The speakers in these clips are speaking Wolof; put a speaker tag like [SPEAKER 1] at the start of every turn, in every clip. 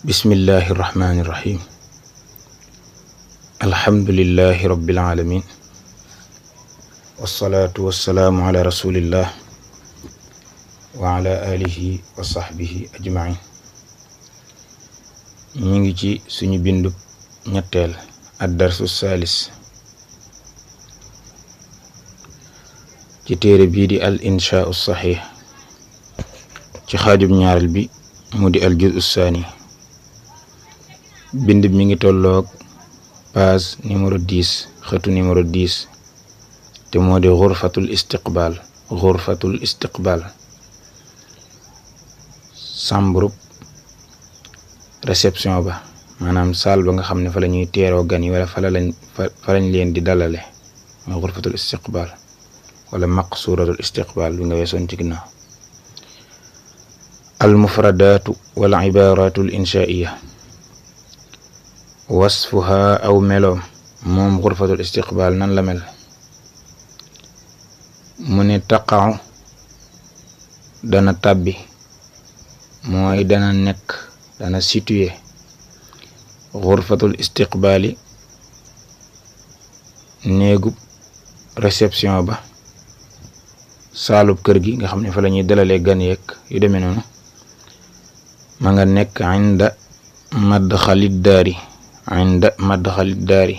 [SPEAKER 1] bismillahi irrahmani irrahim alhamdulillahi rabbil alamin wassalaatu wassalaamu ala rasulillah wa ala alihi wa sahbihi ajmain ñu ngi ci suñu bindu ñetteel ad darsu salis ci téere bii di al inshaa'u saxiix ci xaajub ñaareel bi mu di al juz'u saani bind mi ngi tolloog page numéro 10 xëtu numéro 10 te moo di xurfatul istiqbaal sambrub réception ba maanaam saal ba nga xam ne fa la ñuy teeroo gan yi wala fa lañ leen di dalale mooy xurfatul istiqbaal wala maqsuratul istiqbaal bi nga weesoon ci ginnaaw al mufradaatu wal ibaaratul inshaa'iya wasfuha aw meloom moom xurfatul istiqbaal nan la mel mu ne taqa'u dana tàbbi mooy dana nekk dana situé xurfatul istiqbaali néegub réception ba saalub kër gi nga xam ne fa la ñuy dalalee gan yeeg yu demee noonu ma nga nekk inda madxalid daari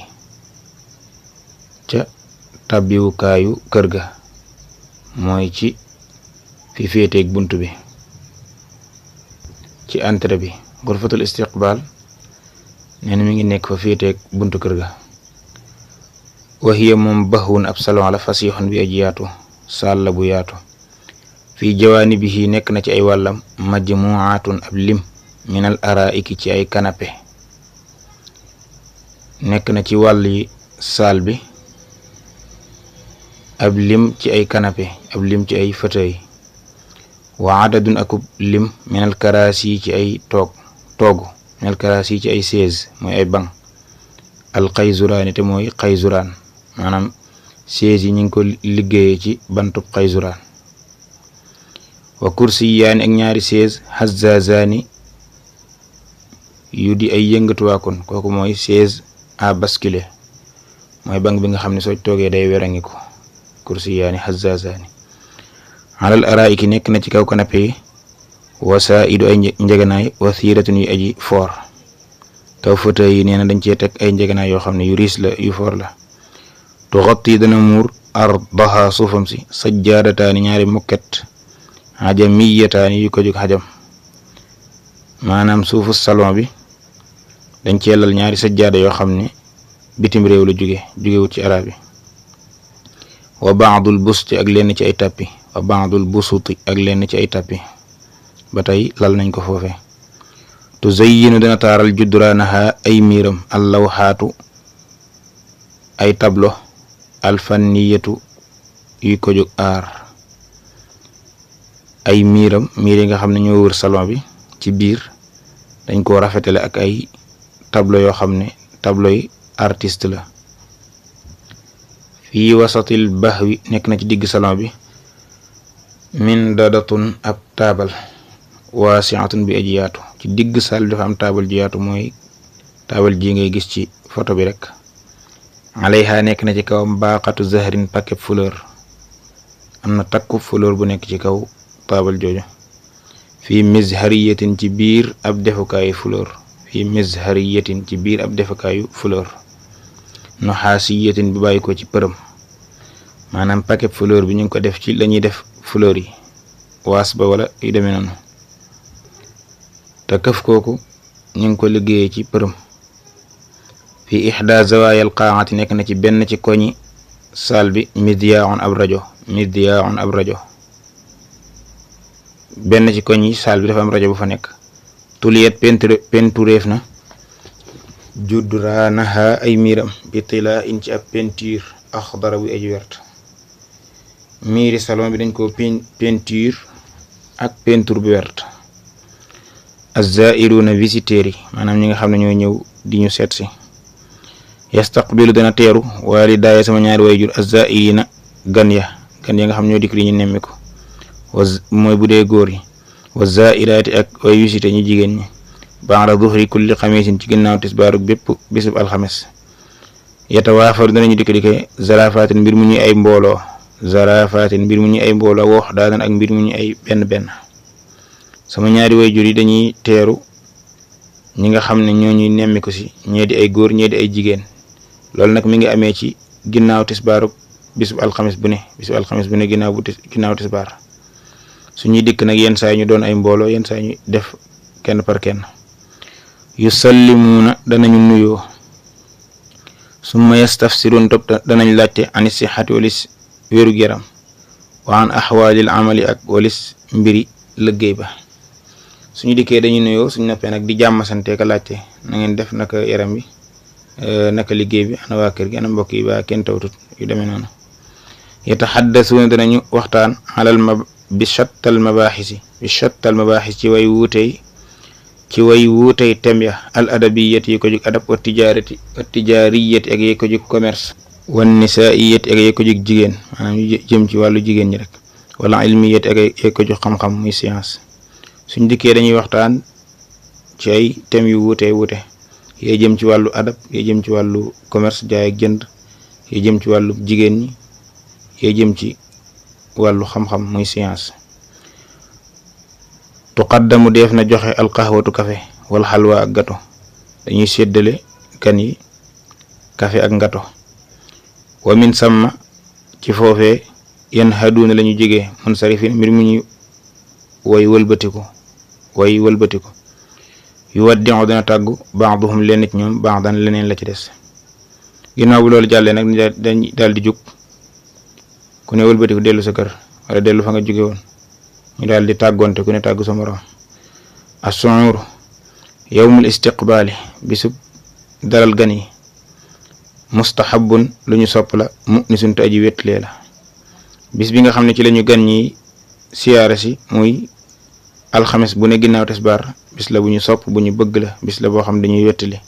[SPEAKER 1] ca tàbbiwukaayu kër ga mooy ci fi féeteeg bunt bi ci entrée bi xurfatul istiqbaal nee na mi ngi nekk fa féeteeg buntu kër ga waxiya moom baxwun ab salon la fasixun bi aji yaatu saal la bu yaatu fii jawaanibihi nekk na ci ay wàllam majmuatun ab lim minal araiki ci ay canapé nekk na ci wàll yi saal bi ab lim ci ay canapé ab lim ci ay fauteuil wa adadun akub lim minal karaasi ci ay toogu minal karaasi ci ay chaise mooy ay banc al xayzuraani te mooy xayzuraan maanaam chaise yi ñu ngi ko liggéeyee ci bantub xayzuraan wa kursi yaani ak ñaari chaise hazzazaani yu di ay yëngatuwaakoon kooku mooy chaise à basculer mooy banc bi nga xam ne soo toogee day werangi ko kursi yaani hazzazaani alal araiki nekk na ci kaw canapé yi wasaidu ay njeganaay wathiratun yu aji foor kaw fauteuil yi nee na dañ cee teg ay njeganaay yoo xam ne yu riis la yu foor la tuxatti dana muur ardaha suufam si sajjaadataani ñaari mukket xajamiyataani yu ko jóg xajam maanaam suufu salon bi dañ cee lal ñaari sajjaada yoo xam ne bitim réew la jógewut ci arab yi wa baadul busti ak lenn ci ay tappi wa baadul busuti ak lenn ci ay tappi ba tey lal nañ ko foofe tuzayyinu dana taaral judduraanaha ay miiram allawxaatu ay tablo alfanniyatu yuy ko jóg aar ay miir yi nga xam ne ñoo wër salon bi ci biir dañ koo rafetale ak ay tableau yoo xam ne tableau yi artiste la fii wasatil bahwi nekk na ci digg salon bi min dadatun ab taabal waasiatun bi aji yaatu ci digg saal bi dafa am taabal ji yaatu mooy taabal ji ngay gis ci photo bi rek alayha nekk na ci kawam baaxatu zahrin paquet fleur am na takku fleur bu nekk ci kaw taabal jooju fii mizhariyatin ci biir ab defukaayu fleur nuxaasiyatin bi bàyyi ko ci përëm maanaam paquet fleur bi ñu ngi ko def ci lañuy def fleur yi waas ba wala yu demee noonu te këf kooku ñu ngi ko liggéeyee ci përëm fii ixda zawaayal qaa'ati nekk na ci benn ci koñi saal bi midyaa'un ab rajo benn ci koñ yi saal bi dafa am rajo bu fa nekk tuliyet pentureef na judduraanaha ay miiram bi tilaa in ci ab peinture axdara bu aji wert miiri salon bi dañ ko peinture ak peinture bu wert azzairuna visiteurs yi maanaam ñi nga xam ne ñoo ñëw di ñu seet si yastaqbilu dana teeru walidaaya sama ñaari wayjur azzairina gan ya nga xam ñoo dikk di ñu nemmi ko mooy bu dee góor yi wa zairaati ak way visité ñu jigéen ñi ba'da zuhri kulli xamisin ci ginnaaw tisbaarug bépp bisub alxames yatawaafaru danañu dikk zarafaatin mbir mu ñuy ay mbooloo woox daanan ak mbir mu ñuy ay benn sama ñaari wayjur yi dañuy teeru ñi nga xam ne ñoo ñuy nemmiku si ñee di ay góor ñee di ay jigéen loolu nag mi ngi amee ci ginnaaw tisbaarug bisub alxames bu ne ginnaaw tisbaar suñuy dikk nag yenn saa ñu doon ay mbooloo yenn saa ñu def kenn par kenn yusallimuuna danañu nuyoo summa yastafsirun topp danañ laajte anis sihhati walis wérug yaram wa an axwaalil amali ak walis mbiri liggéey ba suñu dikkee dañuy nuyoo suñu noppee nag di jàmm sante ka laajte na ngeen def naka yaram bi naka liggéey bi ana waa kër gi ana mbokk yi ba kenn tawtut yu demee noonu yataxaddasuuna danañu waxtaan bi shattal mabaaxis ci way wuutey tem ya al adabiyati yi ko jug adab wa tijaariyati ak yi ko jug commerce wan nisaa'iyati ak yi ko jug jigéen maanaam yu jëm ci wàllu jigéen ñi rek wala ilmiyati ak yi ko jug xam-xam muy science suñ dikkee dañuy waxtaan ci ay tem yu wuute yee jëm ci wàllu adab yee jëm ci wàllu commerce jaay ak jënd yee jëm ci wàllu jigéen ñi yee jëm ci wàllu xam-xam muy science tuqaddamu def na joxe alqahwatu kafe wal xalwa ak gato dañuy séddale kan yi kafe ak ngato wa min samma ci foofee yan haduuna lañu jógee munsarifin mbir mu ñu way wëlbatiku yu waddi'u dana tàggu ba'duhum leen ci ñoom ba'dan leneen la ci des ginnaaw bu loolu jàllee nag dañ daal di jug ku ne wëlbatiku dellu sa kër wala dellu fa nga jóge woon ñu daal di tàggoonte ku ne tàggu sa morom as-su'ur yawmul istiqbaali bisub dalal gan yi mustahabun lu ñu sopp la mu'nisun te aji wettlee la bis bi nga xam ne ci lañu gan ñi siyaare si muy alxames bu ne ginnaaw tisbaar bis la bu ñu sopp bu ñu bëgg la bis la boo xam dañuy wettali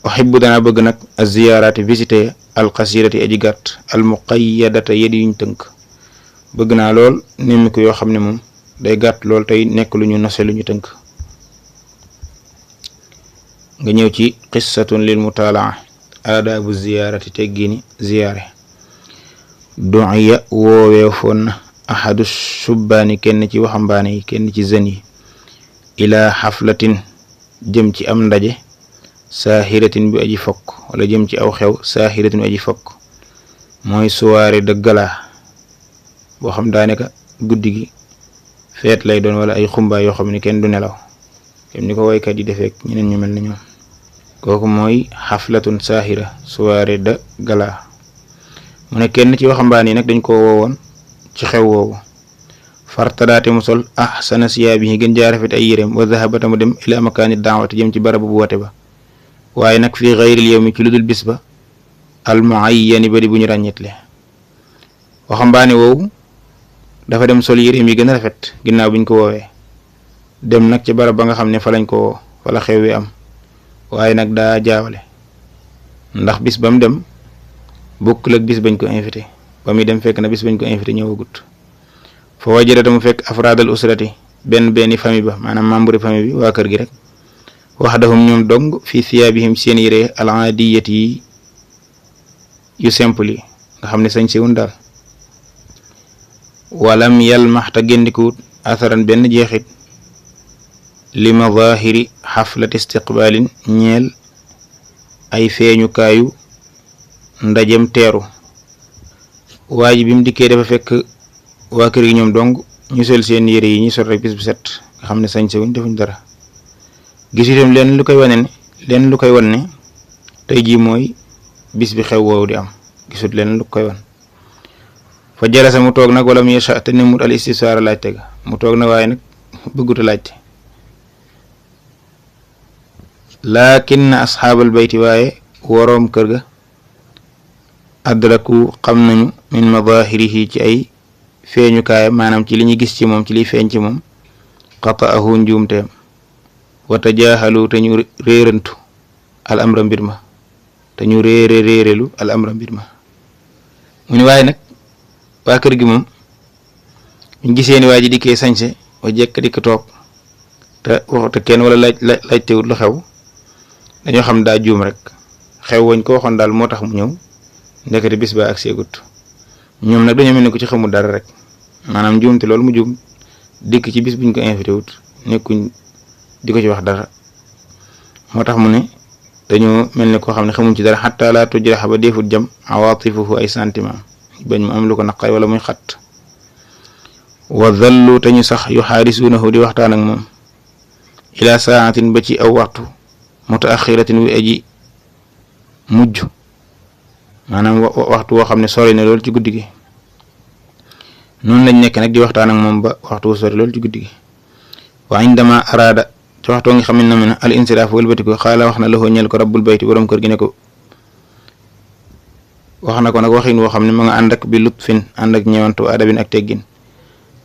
[SPEAKER 1] uhibbu dana bëgg nag az-ziyaaraati visité alqasirati aji gàtt almuqayyadata yedi yuñ tënk bëgg naa lool nemmiku yoo xam ne moom day gàtt lool tey nekk lu ñu nose lu ñu tënk nga ñëw ci qissatun lil mutalaa aadaabu ziyaarati teggini ziyaare du'iya woowee foon na ahadu subbaani kenn ci waxambaane yi kenn ci zen yi ilaa xaflatin jëm ci am ndaje saahiratin bi aji fokk wala jëm ci aw xew saahiratin bi aji fokk mooy soirée de gala boo xam daanaka guddi gi feet lay doon wala ay xumbaay yoo xam ne kenn du nelaw kem ni ko waykat yi defeek ñeneen ñu mel ne ñoom kooku mooy xaflatun saahira soirée de gala mu ne kenn ci waxambaane yi nag dañ ko woowoon ci xew woowu fartadaate mu sol ahsana siyaabihi gën jaa rafet ay yéreem wa zahabata mu dem ila makaani daawati jëm ci barabu bu wote ba waaye nag fii xayril yawmi ci lu dul bis ba al muayyani bari bu ñu ràññetle waxambaane woowu dafa dem sol yéreem yi gën a rafet ginnaaw biñ ko woowee dem nag ci barab ba nga xam ne fa lañ ko woo fa la xew wi am waaye nag daa jaawale ndax bis ba mu dem bokkul ak bis bañ ko invité ba muy dem fekk na bis bañ ko invité ñëwagut fa wajadata mu fekk afraadal usrati benn famille ba maanaam membre famille bi waa kër gi rek waxdahum ñoom dong fi thiyaabihim seen yére al aadiyati yi yu simple yi nga xam ne sañ siwun daal walam yalmaxta géndikuwut atharan benn jeexit li madahiri xaflati istiqbaalin ñeel ay feeñukaayu ndajem teeru waa ji bi mu dikkee dafa fekk waa kër gi ñoom dong ñu sol seen yére yi ñu sol rek bis bu set nga xam ne sañ siwuñ defuñ dara gis itam leen lu koy wan ne tey jii mooy bis bi xew woowu di am gisut leen lu koy wan fa jalasa mu toog nag wala mu yasha te ne mut al istishaara laajte ga mu toog na waaye nag bëggut a laajte laakin asxaabal bayti waaye woroom kër ga adraku xam nañu min madahirihi ci ay feeñukaay maanaam ci li ñu gis ci moom ci liy feeñ ci moom qata'ahu njuumteem wa tajaahalu te ñu réerantu al amra mbir ma te ñu réerelu al amra mbir ma mu ni waaye nag waa kër gi moom ñu gisee ni waa ji dikkee sañse wa jekk dikk toog te kenn wala laajtewut lu xew dañoo xam daa juum rek xew wañ ko waxoon daal moo tax mu ñëw ndekete bis ba ak seegut ñoom nag dañoo mel ni ko ci xamul dara rek maanaam juumte loolu mu juum dikk ci bis buñ ko invité wut nekkuñ di ko ci wax dara moo tax mu ne dañoo mel ni koo xam ne xamuñ ci dara xataa laa tujraxa ba deefut jam awaatifuhu ay sentiment bañ mu am lu ko naqari wala muy xat wa dhallu te ñu sax yu xaarisuunahu di waxtaan ak moom ila saatin ba ci aw waxtu mutaaxiratin wi aji mujj maanaam waxtu woo xam ne sori na lool ci guddi gi noonu lañ nekk nag di waxtaan ak moom ba waxtu wu sori lool ci guddi gi wa indama araada ci waxtoo ngi xam ne na mu ne al insiraaf wëlbati ko xaala wax na loxoo ñel ko rabbul bayti borom kër gi ne ko wax na ko nag waxin woo xam ne ma nga ànd ak bi lutfin ànd ak ñeewantu adabin ak teggin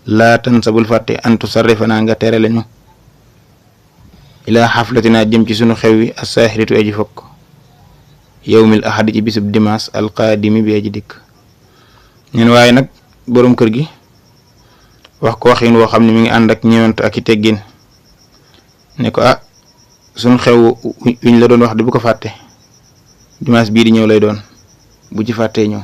[SPEAKER 1] laa tan sa bul fàtte antu sarrifanaa nga tere lañu ilaa xaflatinaa jëm ci sunu xew wi asaaxiritu aji fokk yawmil ahadi ci bisub dimaas alqaadimi bi aji dikk ñen waaye nag borom kër gi wax ko waxin woo xam ne mi ngi ànd ak ñeewantu ak i teggin ne ko sunu xew wiñ la doon wax di bu ko fàtte dimaas bii di ñëw lay doon bu ci fàttee ñëw